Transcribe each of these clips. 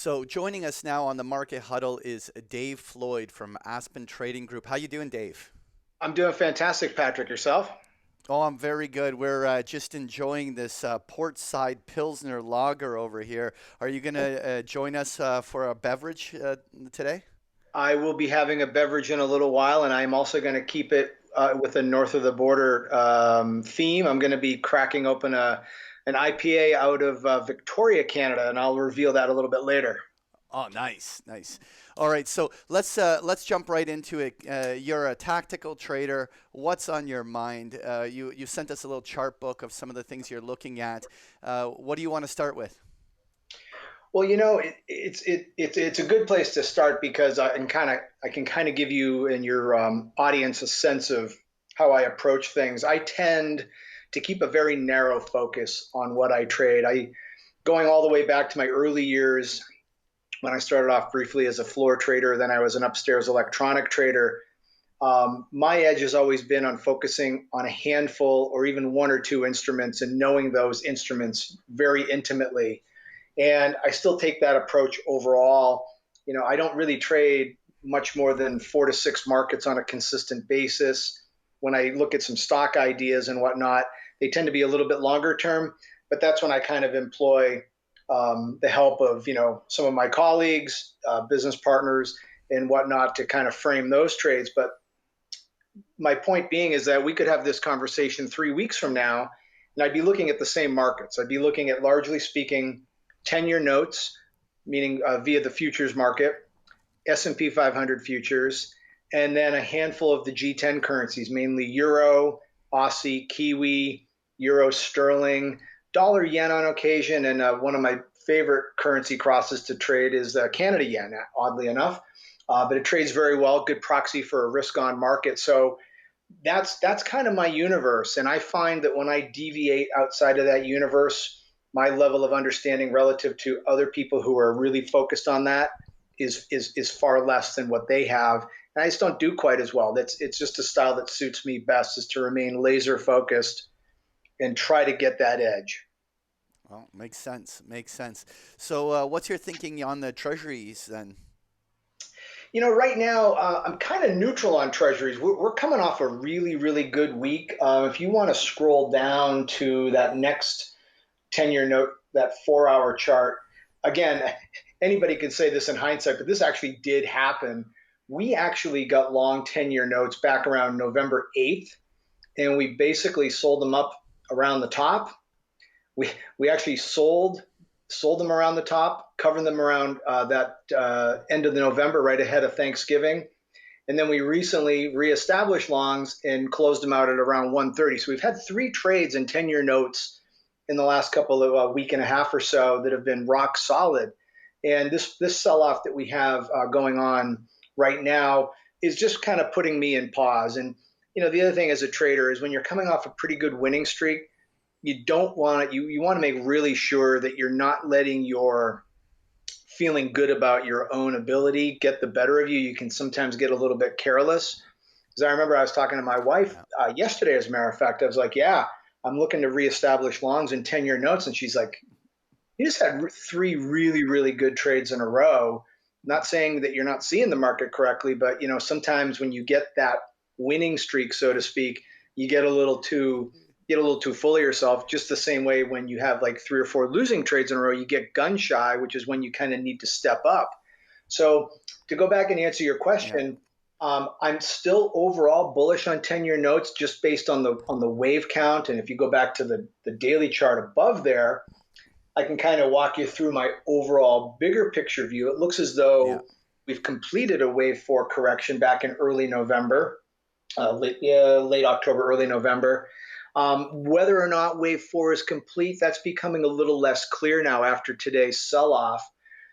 So joining us now on the Market Huddle is Dave Floyd from Aspen Trading Group. How you doing, Dave? I'm doing fantastic, Patrick. Yourself? Oh, I'm very good. We're just enjoying this Portside Pilsner Lager over here. Are you going to join us for a beverage today? I will be having a beverage in a little while, and I'm also going to keep it with a north of the border theme. I'm going to be cracking open an IPA out of Victoria, Canada, and I'll reveal that a little bit later. Oh, nice, nice. All right, so let's jump right into it. You're a tactical trader. What's on your mind? You sent us a little chart book of some of the things you're looking at. What do you want to start with? Well, it's a good place to start because I can kind of give you and your audience a sense of how I approach things. I tend to keep a very narrow focus on what I trade. I Going all the way back to my early years when I started off briefly as a floor trader, then I was an upstairs electronic trader. My edge has always been on focusing on a handful or even one or two instruments and knowing those instruments very intimately. And I still take that approach overall. I don't really trade much more than 4 to 6 markets on a consistent basis. When I look at some stock ideas and whatnot, they tend to be a little bit longer term, but that's when I kind of employ the help of some of my colleagues, business partners, and whatnot to kind of frame those trades. But my point being is that we could have this conversation 3 weeks from now, and I'd be looking at the same markets. I'd be looking at, largely speaking, 10-year notes, meaning via the futures market, S&P 500 futures, and then a handful of the G10 currencies, mainly Euro, Aussie, Kiwi, Euro Sterling, Dollar Yen on occasion, and one of my favorite currency crosses to trade is Canada Yen, oddly enough. But it trades very well, good proxy for a risk-on market. So that's kind of my universe, and I find that when I deviate outside of that universe, my level of understanding relative to other people who are really focused on that is far less than what they have, and I just don't do quite as well. It's just a style that suits me best, is to remain laser focused and try to get that edge. Well, makes sense. Makes sense. So, what's your thinking on the treasuries then? Right now, I'm kind of neutral on treasuries. We're coming off a really, really good week. If you want to scroll down to that next 10-year note, that 4 hour chart, again, anybody can say this in hindsight, but this actually did happen. We actually got long 10-year notes back around November 8th, and we basically sold them up around the top. We actually sold them around the top, covered them around that end of the November, right ahead of Thanksgiving, and then we recently reestablished longs and closed them out at around 130. So we've had 3 trades in 10-year notes in the last couple of week and a half or so that have been rock solid. And this sell off that we have going on right now is just kind of putting me in pause. And the other thing as a trader is when you're coming off a pretty good winning streak, you don't want you want to make really sure that you're not letting your feeling good about your own ability get the better of you. You can sometimes get a little bit careless. Because I remember I was talking to my wife Yeah. yesterday, as a matter of fact. I was like, "Yeah, I'm looking to reestablish longs and 10-year notes," and she's like, "You just had 3 really, really good trades in a row." Not saying that you're not seeing the market correctly, but sometimes when you get that winning streak, so to speak, you get a little too full of yourself. Just the same way when you have like 3 or 4 losing trades in a row, you get gun shy, which is when you kind of need to step up. So to go back and answer your Yeah. question, I'm still overall bullish on 10-year notes just based on the wave count. And if you go back to the daily chart above there, I can kind of walk you through my overall bigger picture view. It looks as Yeah. though we've completed a wave 4 correction back in early November, late October, early November. Whether or not wave 4 is complete, that's becoming a little less clear now after today's sell off.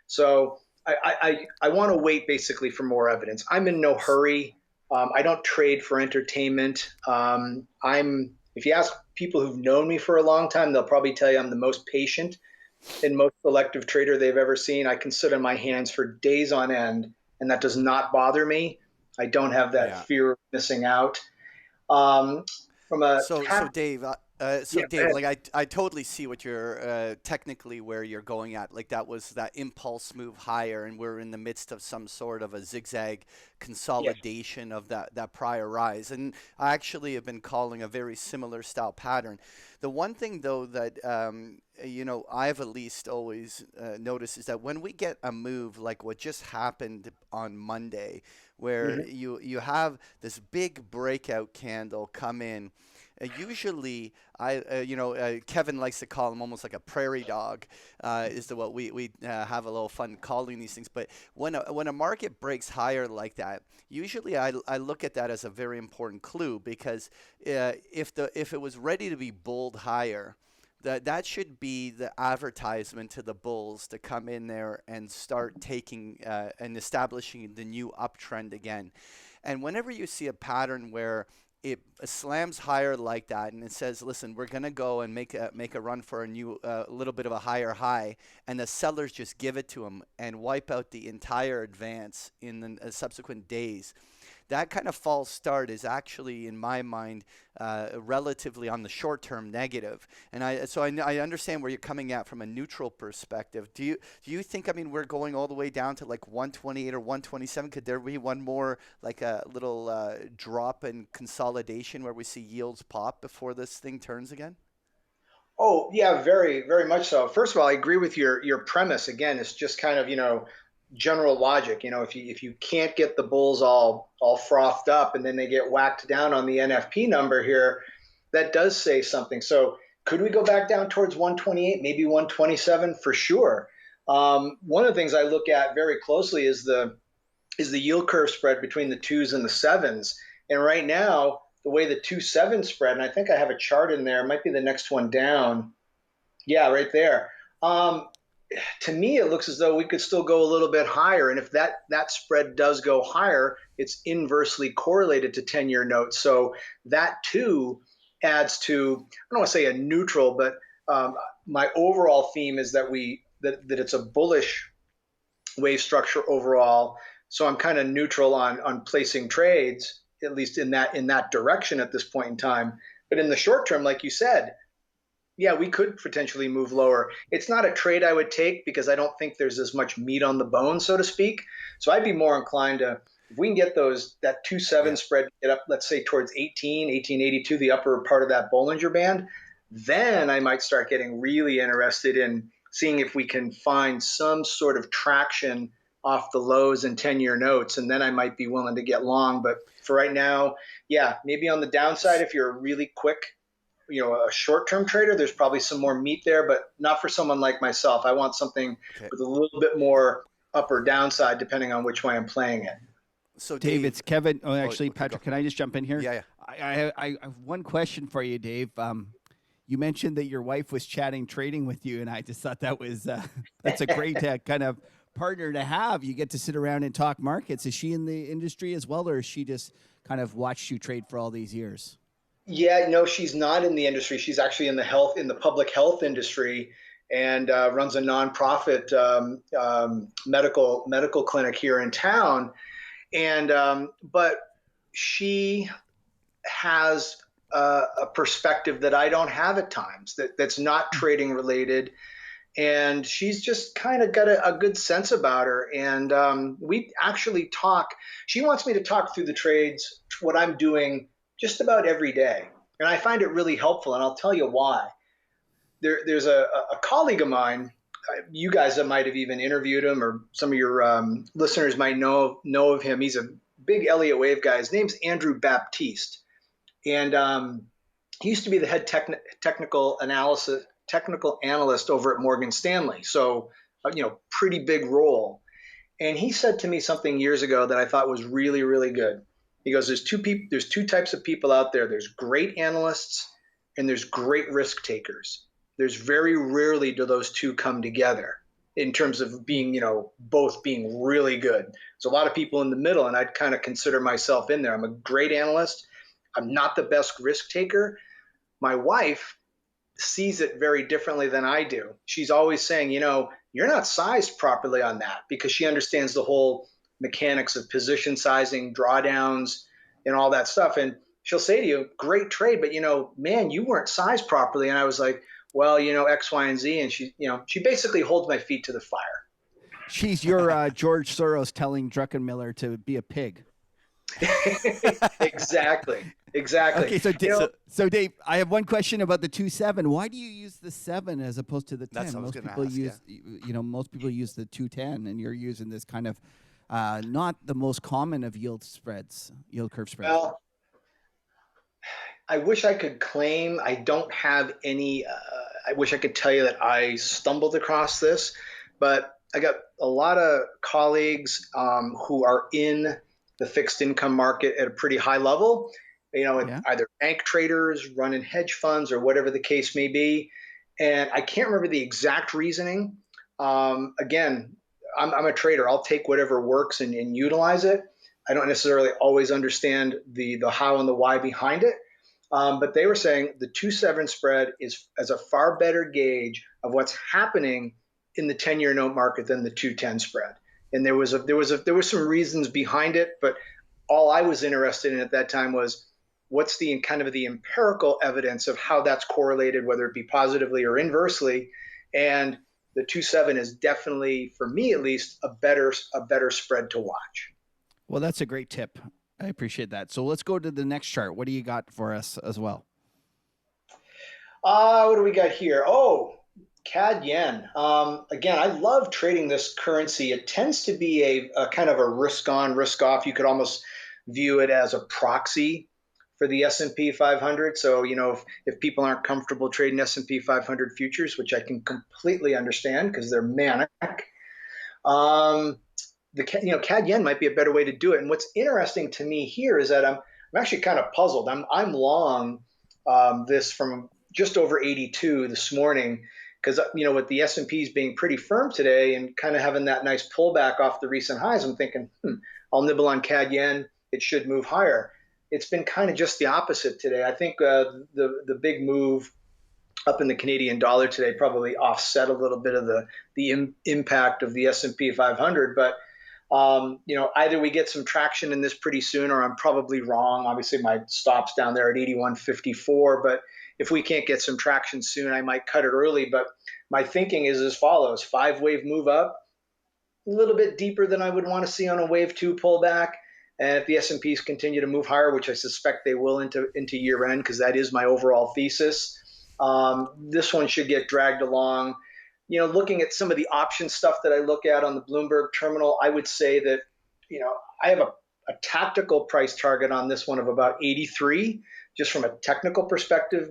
So I want to wait basically for more evidence. I'm in no S- hurry. I don't trade for entertainment. If you ask people who've known me for a long time, they'll probably tell you I'm the most patient and most selective trader they've ever seen. I can sit on my hands for days on end, and that does not bother me. I don't have that Yeah. fear of missing out. Um, from a So, tax, Dave, So Yeah, go Dave, ahead. like I totally see what you're technically where you're going at. Like that was that impulse move higher, and we're in the midst of some sort of a zigzag Yeah, consolidation of that prior rise. And I actually have been calling a very similar style pattern. The one thing though that I've at least always noticed is that when we get a move like what just happened on Monday, where hmm you have this big breakout candle come in. Usually, Kevin likes to call him almost like a prairie dog, is the what we have a little fun calling these things. But when a market breaks higher like that, usually I look at that as a very important clue because if it was ready to be bulled higher, that should be the advertisement to the bulls to come in there and start taking and establishing the new uptrend again. And whenever you see a pattern where it slams higher like that and it says, listen, we're going to go and make a run for a new little bit of a higher high, and the sellers just give it to them and wipe out the entire advance in the subsequent days. That kind of false start is actually, in my mind, relatively on the short term negative. And I understand where you're coming at from a neutral perspective. Do you think, I mean, we're going all the way down to like 128 or 127? Could there be one more like a little drop in consolidation where we see yields pop before this thing turns again? Oh, yeah, very, very much so. First of all, I agree with your premise. Again, it's just kind of, general logic. If you can't get the bulls all frothed up and then they get whacked down on the NFP number here, that does say something. So could we go back down towards 128, maybe 127 for sure? One of the things I look at very closely is the yield curve spread between the twos and the sevens. And right now, the way the 2 7 spread, and I think I have a chart in there, it might be the next one down. Yeah, right there. Um, to me, it looks as though we could still go a little bit higher. And if that spread does go higher, it's inversely correlated to 10-year notes. So that too adds to, I don't want to say a neutral, but my overall theme is that it's a bullish wave structure overall. So I'm kind of neutral on placing trades, at least in that direction at this point in time. But in the short term, like you said, yeah, we could potentially move lower. It's not a trade I would take because I don't think there's as much meat on the bone, so to speak. So I'd be more inclined to, if we can get that 2 7 Yeah. spread get up, let's say towards 1882, the upper part of that Bollinger Band, then I might start getting really interested in seeing if we can find some sort of traction off the lows and 10-year notes, and then I might be willing to get long. But for right now, yeah, maybe on the downside if you're a really quick, a short-term trader, there's probably some more meat there, but not for someone like myself. I want something Okay. with a little bit more up or downside depending on which way I'm playing it. So Dave, Dave, it's Kevin. Oh, oh, actually, okay, go. Patrick, can I just jump in here? Yeah, yeah. I have one question for you, Dave. You mentioned that your wife was chatting trading with you, and I just thought that was that's a great kind of partner to have. You get to sit around and talk markets. Is she in the industry as well, or is she just kind of watched you trade for all these years? Yeah, no, she's not in the industry. She's actually in the public health industry, and runs a nonprofit medical clinic here in town. And but she has a perspective that I don't have at times, that's not trading related, and she's just kind of got a good sense about her. And we actually talk. She wants me to talk through the trades, what I'm doing, just about every day, and I find it really helpful. And I'll tell you why. There's a colleague of mine. You guys might have even interviewed him, or some of your listeners might know of him. He's a big Elliott Wave guy. His name's Andrew Baptiste, and he used to be the head technical analyst over at Morgan Stanley. So, pretty big role. And he said to me something years ago that I thought was really, really good. He goes, there's two types of people out there. There's great analysts and there's great risk takers. There's very rarely do those two come together in terms of being, both being really good. There's a lot of people in the middle, and I'd kind of consider myself in there. I'm a great analyst. I'm not the best risk taker. My wife sees it very differently than I do. She's always saying, you're not sized properly on that, because she understands the whole mechanics of position sizing, drawdowns, and all that stuff. And she'll say to you, great trade, but man, you weren't sized properly. And I was like, well, X, Y, and Z. And she basically holds my feet to the fire. She's your George Soros telling Druckenmiller to be a pig. Exactly. Exactly. Okay, so Dave, I have one question about the 2.7. Why do you use the 7 as opposed to the 10? That's what I was Most gonna people ask, use, most people use the 2.10, and you're using this kind of not the most common of yield curve spreads. Well, I wish I could claim I don't have any. I wish I could tell you that I stumbled across this, but I got a lot of colleagues who are in the fixed income market at a pretty high level. Yeah. Either bank traders, running hedge funds, or whatever the case may be. And I can't remember the exact reasoning. Again, I'm a trader. I'll take whatever works and utilize it. I don't necessarily always understand the how and the why behind it. But they were saying the 2.7 spread is as a far better gauge of what's happening in the 10-year note market than the 2.10 spread. And there was some reasons behind it, but all I was interested in at that time was what's the kind of the empirical evidence of how that's correlated, whether it be positively or inversely. And the 2.7 is definitely, for me at least, a better spread to watch. Well, that's a great tip. I appreciate that. So let's go to the next chart. What do you got for us as well? What do we got here? Oh, CAD yen. Again, I love trading this currency. It tends to be a kind of a risk on, risk off. You could almost view it as a proxy for the S&P 500. So, if people aren't comfortable trading S&P 500 futures, which I can completely understand because they're manic, CAD yen might be a better way to do it. And what's interesting to me here is that I'm actually kind of puzzled. I'm long this from just over 82 this morning because with the S&Ps being pretty firm today and kind of having that nice pullback off the recent highs, I'm thinking I'll nibble on CAD yen. It should move higher. It's been kind of just the opposite today. I think the big move up in the Canadian dollar today probably offset a little bit of the impact of the S&P 500, but either we get some traction in this pretty soon or I'm probably wrong. Obviously, my stop's down there at 81.54, but if we can't get some traction soon, I might cut it early. But my thinking is as follows: 5-wave move up, a little bit deeper than I would want to see on a wave 2 pullback. And if the S&Ps continue to move higher, which I suspect they will into year end, because that is my overall thesis, this one should get dragged along. Looking at some of the option stuff that I look at on the Bloomberg terminal, I would say that, I have a tactical price target on this one of about 83, just from a technical perspective,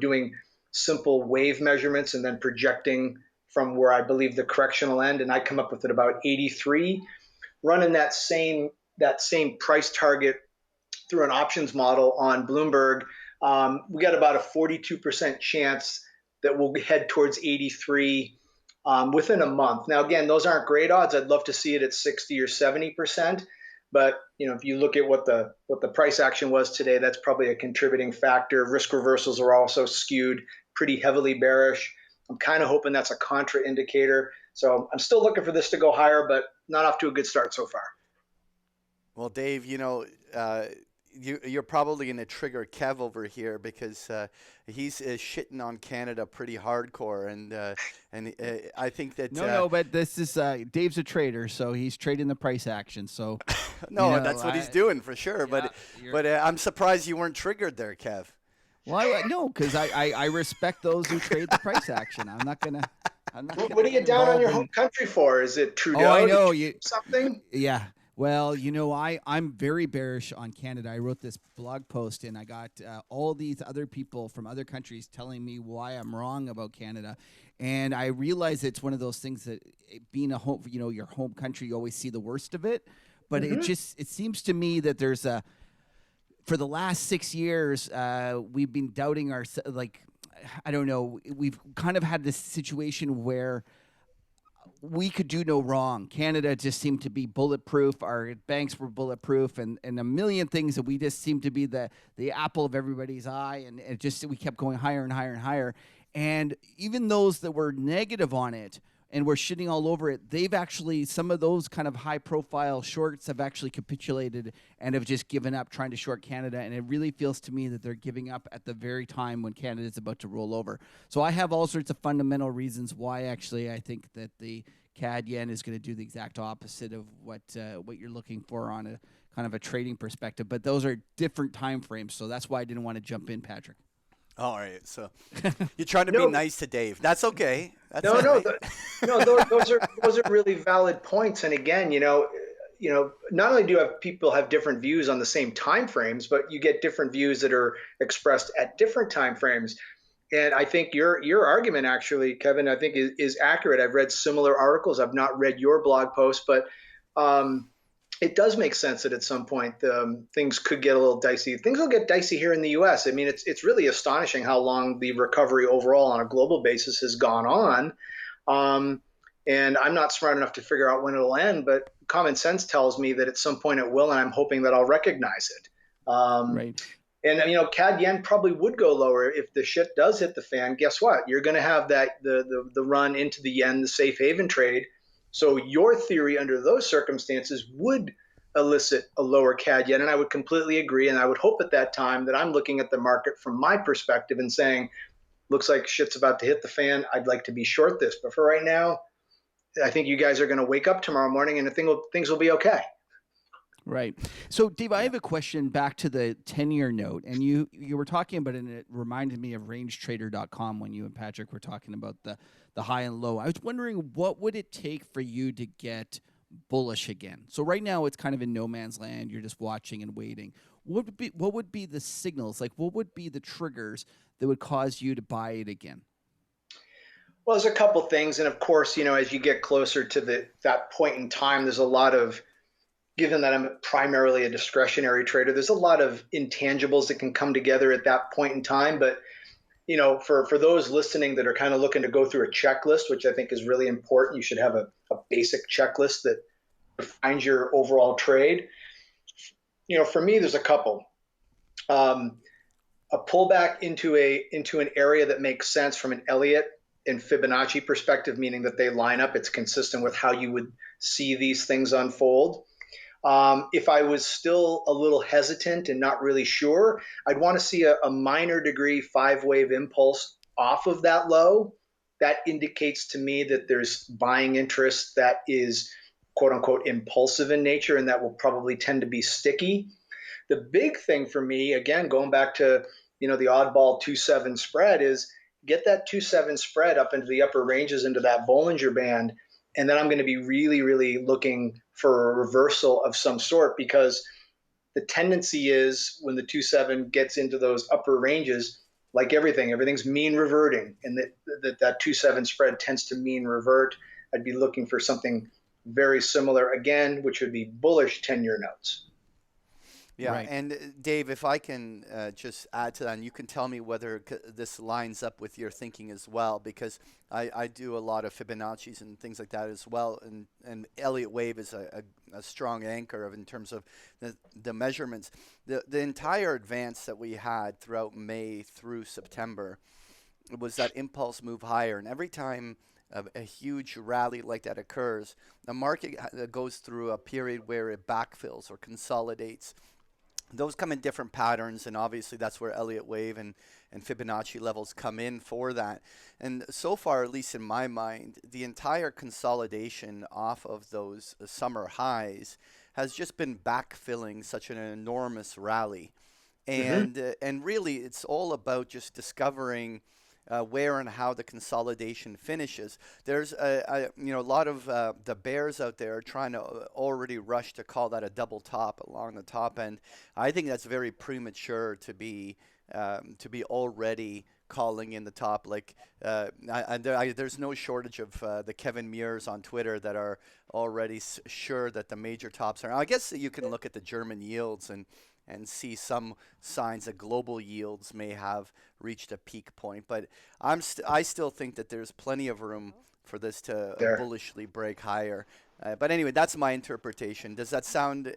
doing simple wave measurements and then projecting from where I believe the correction will end. And I come up with it about 83, running that same price target through an options model on Bloomberg. We got about a 42% chance that we'll head towards 83 within a month. Now, again, those aren't great odds. I'd love to see it at 60 or 70%. But if you look at what the price action was today, that's probably a contributing factor. Risk reversals are also skewed pretty heavily bearish. I'm kind of hoping that's a contra indicator. So I'm still looking for this to go higher, but not off to a good start so far. Well, Dave, you're probably going to trigger Kev over here because he's shitting on Canada pretty hardcore, and I think that no, but this is Dave's a trader, so he's trading the price action. So no, that's what he's doing for sure. Yeah, but I'm surprised you weren't triggered there, Kev. Well, no, because I respect those who trade the price action. I'm not gonna. What are you down on your home country for? Is it Trudeau? Oh, I know something. Yeah. Well, I'm very bearish on Canada. I wrote this blog post, and I got all these other people from other countries telling me why I'm wrong about Canada. And I realize it's one of those things that being a home, your home country, you always see the worst of it. But it seems to me that there's for the last 6 years, we've been doubting I don't know. We've kind of had this situation where we could do no wrong. Canada just seemed to be bulletproof. Our banks were bulletproof, and a million things that we just seemed to be the apple of everybody's eye. And we kept going higher and higher and higher. And even those that were negative on it and we're shitting all over it. They've actually, some of those kind of high profile shorts have actually capitulated and have just given up trying to short Canada. And it really feels to me that they're giving up at the very time when Canada is about to roll over. So I have all sorts of fundamental reasons why actually I think that the CAD yen is going to do the exact opposite of what you're looking for on a kind of a trading perspective. But those are different time frames. So that's why I didn't want to jump in, Patrick. All right. So you're trying to be No, nice to Dave. That's okay. That's no, all no, right. no. Those are really valid points. And again, not only do people have different views on the same time frames, but you get different views that are expressed at different time frames. And I think your argument, actually, Kevin, I think is accurate. I've read similar articles. I've not read your blog post, but it does make sense that at some point things could get a little dicey. Things will get dicey here in the U.S. I mean, it's really astonishing how long the recovery overall on a global basis has gone on. And I'm not smart enough to figure out when it'll end, but common sense tells me that at some point it will, and I'm hoping that I'll recognize it. Right. And CAD yen probably would go lower if the shit does hit the fan. Guess what? You're going to have that the run into the yen, the safe haven trade. So your theory under those circumstances would elicit a lower CAD yen, and I would completely agree. And I would hope at that time that I'm looking at the market from my perspective and saying, looks like shit's about to hit the fan. I'd like to be short this, but for right now, I think you guys are going to wake up tomorrow morning and things will be okay. Right. So, Dave, I have a question back to the 10-year note. And you were talking about it, and it reminded me of rangetrader.com when you and Patrick were talking about the high and low. I was wondering, what would it take for you to get bullish again? So right now it's kind of in no man's land. You're just watching and waiting. What would be the signals? Like, what would be the triggers that would cause you to buy it again? Well, there's a couple things. And of course, as you get closer to that point in time, there's a lot of, given that I'm primarily a discretionary trader, there's a lot of intangibles that can come together at that point in time. But, for those listening that are kind of looking to go through a checklist, which I think is really important, you should have a basic checklist that defines your overall trade. For me, there's a couple. A pullback into an area that makes sense from an Elliott and Fibonacci perspective, meaning that they line up, it's consistent with how you would see these things unfold. If I was still a little hesitant and not really sure, I'd want to see a minor degree 5-wave impulse off of that low. That indicates to me that there's buying interest that is quote unquote impulsive in nature, and that will probably tend to be sticky. The big thing for me, again, going back to the oddball 2-7 spread, is get that 2-7 spread up into the upper ranges, into that Bollinger Band. And then I'm going to be really, really looking for a reversal of some sort, because the tendency is when the 2-7 gets into those upper ranges, like everything's mean reverting, and that 2-7 spread tends to mean revert. I'd be looking for something very similar again, which would be bullish 10-year notes. Yeah, Right. and Dave, if I can just add to that, and you can tell me whether this lines up with your thinking as well, because I do a lot of Fibonacci's and things like that as well, and Elliott wave is a strong anchor in terms of the measurements. The entire advance that we had throughout May through September was that impulse move higher, and every time a huge rally like that occurs, the market goes through a period where it backfills or consolidates. Those come in different patterns, and obviously that's where Elliott wave and Fibonacci levels come in for that. And so far, at least in my mind, the entire consolidation off of those summer highs has just been backfilling such an enormous rally. And really, it's all about just discovering where and how the consolidation finishes. There's a lot of the bears out there trying to already rush to call that a double top along the top end. I think that's very premature to be already calling in the top. Like there's no shortage of the Kevin Muirs on Twitter that are already sure that the major tops are. I guess you can look at the German yields and see some signs that global yields may have reached a peak point. But I still think that there's plenty of room for this to bullishly break higher. But anyway, that's my interpretation. Does that sound?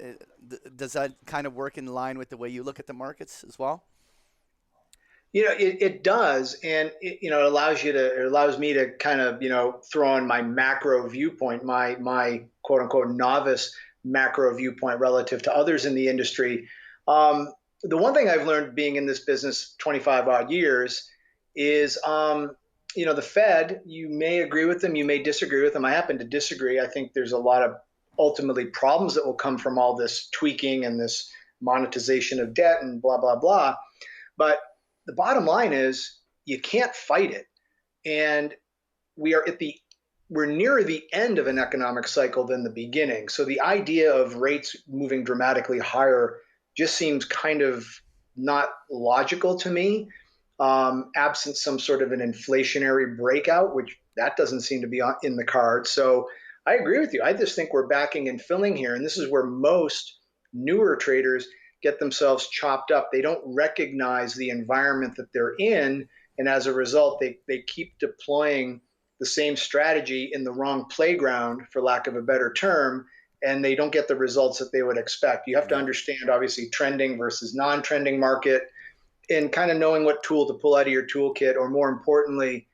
Does that kind of work in line with the way you look at the markets as well? It does, and it allows it allows me to kind of, throw in my macro viewpoint, my quote unquote novice macro viewpoint relative to others in the industry. The one thing I've learned being in this business 25 odd years is, the Fed, you may agree with them, you may disagree with them. I happen to disagree. I think there's a lot of ultimately problems that will come from all this tweaking and this monetization of debt and blah, blah, blah. But the bottom line is you can't fight it. And we are at the we're nearer the end of an economic cycle than the beginning. So the idea of rates moving dramatically higher just seems kind of not logical to me, absent some sort of an inflationary breakout, which that doesn't seem to be in the cards. So I agree with you. I just think we're backing and filling here. And this is where most newer traders get themselves chopped up. They don't recognize the environment that they're in. And as a result, they keep deploying the same strategy in the wrong playground, for lack of a better term, and they don't get the results that they would expect. You have to Yeah. understand, obviously, trending versus non-trending market, and kind of knowing what tool to pull out of your toolkit, or more importantly,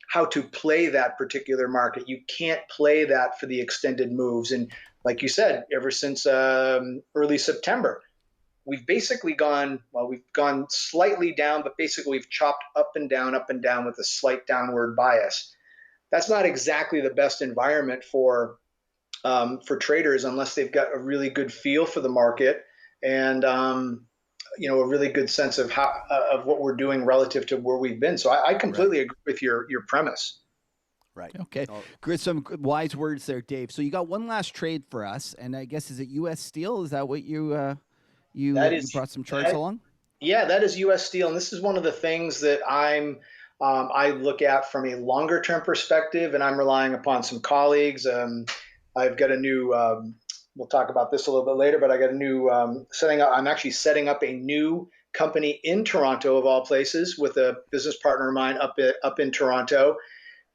how to play that particular market. You can't play that for the extended moves. And like you said, ever since early September, we've basically we've gone slightly down, but basically we've chopped up and down with a slight downward bias. That's not exactly the best environment for traders unless they've got a really good feel for the market, and a really good sense of what we're doing relative to where we've been. So I Right. completely agree with your premise. Right. Okay, Oh, good. Some good wise words there, Dave. So you got one last trade for us, and I guess is it U.S. Steel? Is that what That you is brought some charts that, along? Yeah, that is U.S. Steel, and this is one of the things that I look at from a longer term perspective, and I'm relying upon some colleagues. I've got a new. We'll talk about this a little bit later, but I got a new setting up. I'm actually setting up a new company in Toronto, of all places, with a business partner of mine up in Toronto,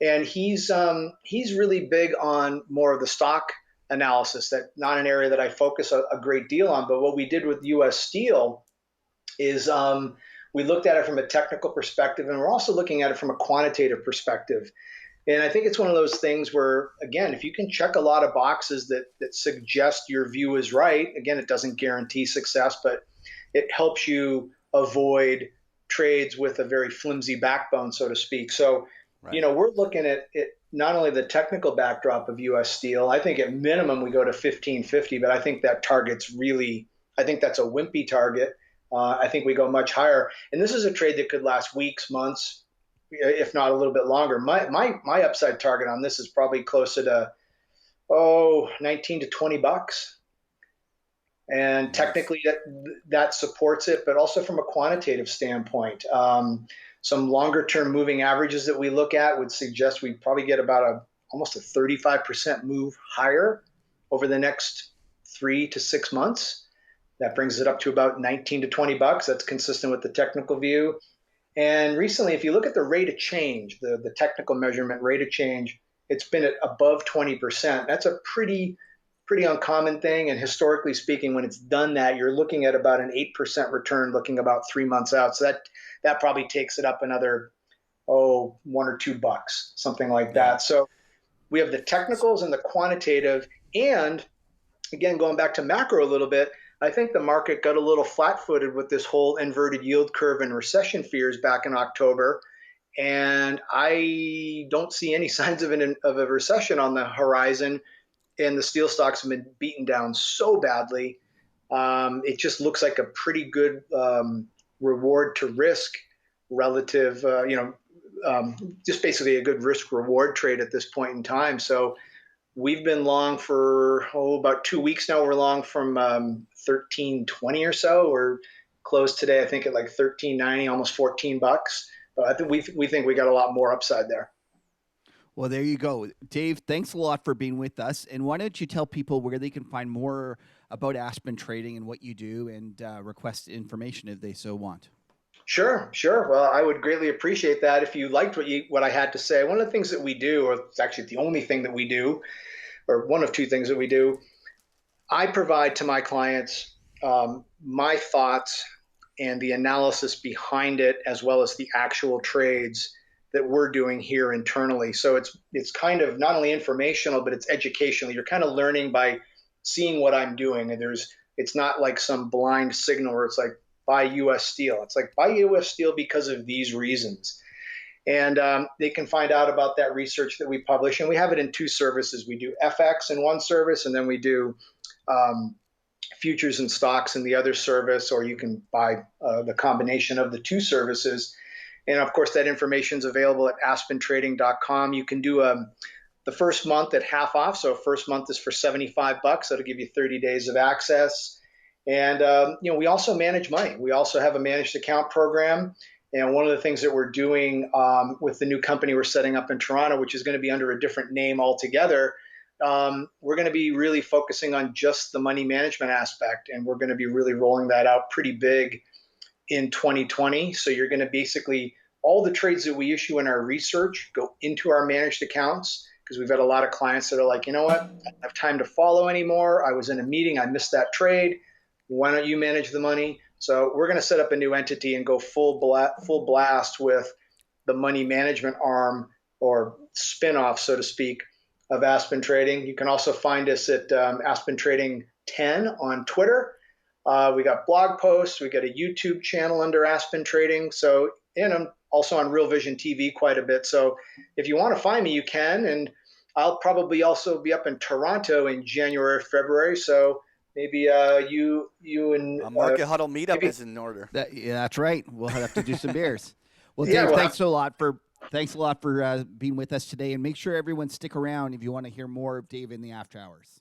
and he's really big on more of the stock analysis. That not an area that I focus a great deal on, but what we did with U.S. Steel is we looked at it from a technical perspective, and we're also looking at it from a quantitative perspective. And I think it's one of those things where, again, if you can check a lot of boxes that suggest your view is right, again, it doesn't guarantee success, but it helps you avoid trades with a very flimsy backbone, so to speak. So, right. we're looking at it, not only the technical backdrop of U.S. Steel. I think at minimum we go to 1550, but I think that target's really, I think that's a wimpy target. I think we go much higher, and this is a trade that could last weeks, months, if not a little bit longer. My upside target on this is probably closer to 19 to $20, and Nice. technically that supports it, but also from a quantitative standpoint. Some longer term moving averages that we look at would suggest we probably get about almost a 35% move higher over the next 3 to 6 months. That brings it up to about 19 to $20. That's consistent with the technical view. And recently, if you look at the rate of change, the technical measurement rate of change, it's been at above 20%. That's a pretty uncommon thing. And historically speaking, when it's done that, you're looking at about an 8% return looking about 3 months out. So that probably takes it up another, $1 or $2, something like Yeah. that. So we have the technicals and the quantitative. And again, going back to macro a little bit, I think the market got a little flat footed with this whole inverted yield curve and recession fears back in October. And I don't see any signs of a recession on the horizon. And the steel stocks have been beaten down so badly. It just looks like a pretty good reward to risk relative, just basically a good risk reward trade at this point in time. So we've been long for about 2 weeks now. We're long from 1320 or so. We're closed today, I think, at like 1390, almost $14. But I think we think we got a lot more upside there. Well, there you go, Dave. Thanks a lot for being with us. And why don't you tell people where they can find more about Aspen Trading and what you do, and request information if they so want. Sure, sure. Well, I would greatly appreciate that if you liked what I had to say. One of the things that we do, or it's actually the only thing that we do, or one of two things that we do, I provide to my clients my thoughts and the analysis behind it, as well as the actual trades that we're doing here internally. So it's kind of not only informational, but it's educational. You're kind of learning by seeing what I'm doing, and it's not like some blind signal where it's like buy U.S. steel. It's like buy U.S. steel because of these reasons. And they can find out about that research that we publish. And we have it in two services. We do FX in one service, and then we do futures and stocks in the other service, or you can buy the combination of the two services. And of course, that information is available at aspentrading.com. You can do the first month at half off. So first month is for $75. That'll give you 30 days of access. And we also manage money. We also have a managed account program. And one of the things that we're doing with the new company we're setting up in Toronto, which is going to be under a different name altogether, we're going to be really focusing on just the money management aspect. And we're going to be really rolling that out pretty big in 2020. So you're going to basically, all the trades that we issue in our research go into our managed accounts, because we've got a lot of clients that are like, you know what, I don't have time to follow anymore. I was in a meeting, I missed that trade. Why don't you manage the money? So we're going to set up a new entity and go full blast with the money management arm, or spin-off, so to speak, of Aspen Trading. You can also find us at Aspen Trading 10 on Twitter. We got blog posts. We got a YouTube channel under Aspen Trading. So, and I'm also on Real Vision TV quite a bit. So if you want to find me, you can. And I'll probably also be up in Toronto in January, February. So maybe you and A market huddle meetup maybe, is in order. Yeah, that's right. We'll have to do some beers. Well, Dave, Yeah, well, thanks a lot for being with us today, and make sure everyone stick around if you want to hear more of Dave in the after hours.